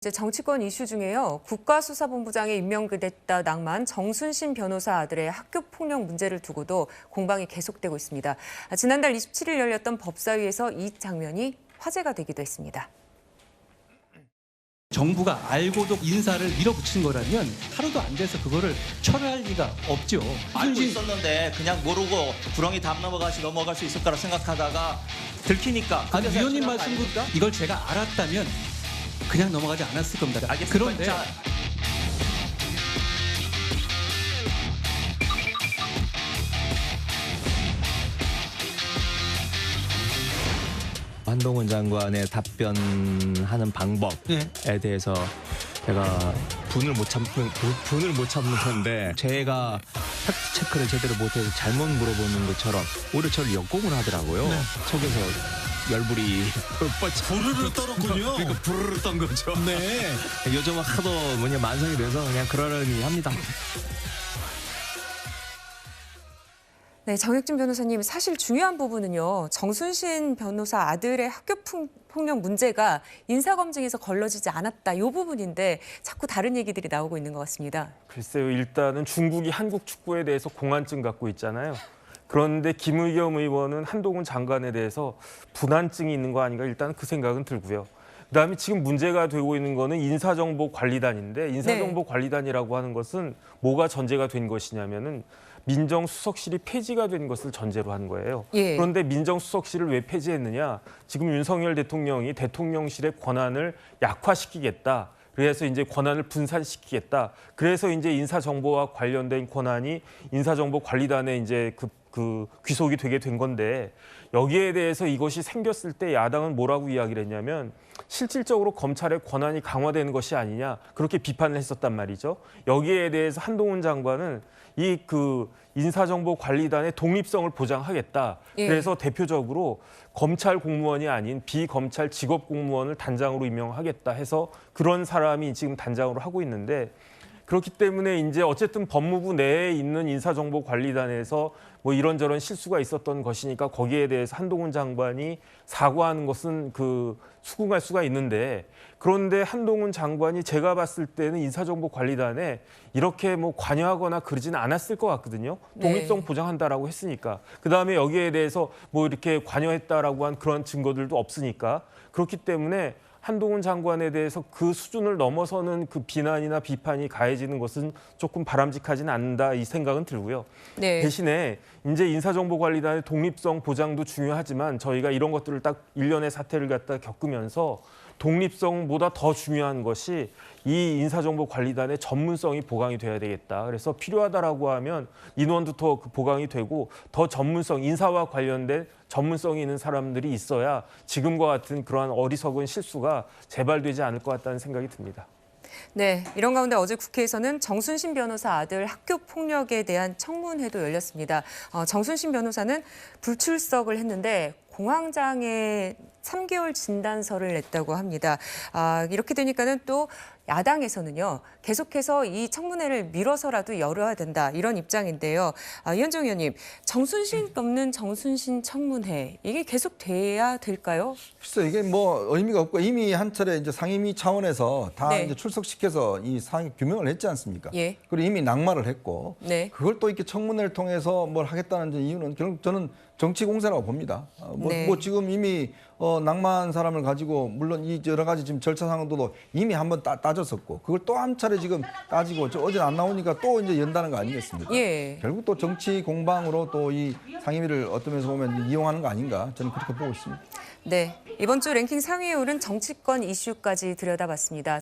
이제 정치권 이슈 중에요. 국가수사본부장에 임명됐다 낭만 정순신 변호사 아들의 학교 폭력 문제를 두고도 공방이 계속되고 있습니다. 지난달 27일 열렸던 법사위에서 이 장면이 화제가 되기도 했습니다. 정부가 알고도 인사를 밀어붙인 거라면 하루도 안 돼서 그거를 철회할 리가 없죠. 알고 있었는데 그냥 모르고 구렁이 담 넘어갈 수 있을 거라 생각하다가 들키니까. 아니, 위원님 말씀도 이걸 제가 알았다면 그냥 넘어가지 않았을 겁니다. 그런데 한동훈 장관의 답변하는 방법에 대해서 제가 분을 못 참는데 제가 팩트 체크를 제대로 못해서 잘못 물어보는 것처럼 오히려 저를 역공을 하더라고요. 속에서 열불이 부르르 떨었군요. 그러니까 부르르 떤 거죠. 네. 요즘은 하도 만성이 돼서 그냥 그러려니 합니다. 네, 정혁진 변호사님, 사실 중요한 부분은요. 정순신 변호사 아들의 학교 폭력 문제가 인사검증에서 걸러지지 않았다. 이 부분인데 자꾸 다른 얘기들이 나오고 있는 것 같습니다. 글쎄요. 일단은 중국이 한국 축구에 대해서 공안증 갖고 있잖아요. 그런데 김의겸 의원은 한동훈 장관에 대해서 분한증이 있는 거 아닌가 일단 그 생각은 들고요. 그다음에 지금 문제가 되고 있는 거는 인사정보관리단인데 인사정보관리단이라고 하는 것은 뭐가 전제가 된 것이냐면은 민정수석실이 폐지가 된 것을 전제로 한 거예요. 예. 그런데 민정수석실을 왜 폐지했느냐? 지금 윤석열 대통령이 대통령실의 권한을 약화시키겠다. 그래서 이제 권한을 분산시키겠다. 그래서 이제 인사정보와 관련된 권한이 인사정보관리단에 이제 그 귀속이 되게 된 건데 여기에 대해서 이것이 생겼을 때 야당은 뭐라고 이야기를 했냐면 실질적으로 검찰의 권한이 강화되는 것이 아니냐 그렇게 비판을 했었단 말이죠. 여기에 대해서 한동훈 장관은 이 인사정보관리단의 독립성을 보장하겠다. 예. 그래서 대표적으로 검찰 공무원이 아닌 비검찰 직업 공무원을 단장으로 임명하겠다 해서 그런 사람이 지금 단장으로 하고 있는데 그렇기 때문에 이제 어쨌든 법무부 내에 있는 인사정보관리단에서 뭐 이런저런 실수가 있었던 것이니까 거기에 대해서 한동훈 장관이 사과하는 것은 수긍할 수가 있는데 그런데 한동훈 장관이 제가 봤을 때는 인사정보관리단에 이렇게 뭐 관여하거나 그러지는 않았을 것 같거든요. 독립성 보장한다라고 했으니까. 그다음에 여기에 대해서 뭐 이렇게 관여했다라고 한 그런 증거들도 없으니까 그렇기 때문에 한동훈 장관에 대해서 그 수준을 넘어서는 그 비난이나 비판이 가해지는 것은 조금 바람직하지는 않는다 이 생각은 들고요. 네. 대신에 이제 인사정보관리단의 독립성 보장도 중요하지만 저희가 이런 것들을 딱 일련의 사태를 갖다 겪으면서 독립성보다 더 중요한 것이 이 인사정보관리단의 전문성이 보강이 돼야 되겠다. 그래서 필요하다라고 하면 인원도 더 보강이 되고 더 전문성, 인사와 관련된 전문성이 있는 사람들이 있어야 지금과 같은 그러한 어리석은 실수가 재발되지 않을 것 같다는 생각이 듭니다. 네, 이런 가운데 어제 국회에서는 정순신 변호사 아들 학교 폭력에 대한 청문회도 열렸습니다. 정순신 변호사는 불출석을 했는데 공황장애 3개월 진단서를 냈다고 합니다. 이렇게 되니까는 또 야당에서는요, 계속해서 이 청문회를 미뤄서라도 열어야 된다 이런 입장인데요. 이현정 의원님, 정순신 없는 정순신 청문회 이게 계속 돼야 될까요? 글쎄 이게 뭐 의미가 없고 이미 한 차례 이제 상임위 차원에서 다 네. 이제 출석시켜서 이 상임 규명을 했지 않습니까? 예. 그리고 이미 낙마를 했고 네. 그걸 또 이렇게 청문회를 통해서 뭘 하겠다는 이유는 결국 저는 정치 공세라고 봅니다. 네. 뭐 지금 이미 낙마한 사람을 가지고 물론 이 여러 가지 지금 절차 상황도 이미 한번 따졌었고 그걸 또 한 차례 지금 따지고 어제 안 나오니까 또 이제 연다는 거 아니겠습니까? 예. 결국 또 정치 공방으로 또 이 상임위를 어떤 면에서 보면 이용하는 거 아닌가 저는 그렇게 보고 있습니다. 네, 이번 주 랭킹 상위에 오른 정치권 이슈까지 들여다봤습니다.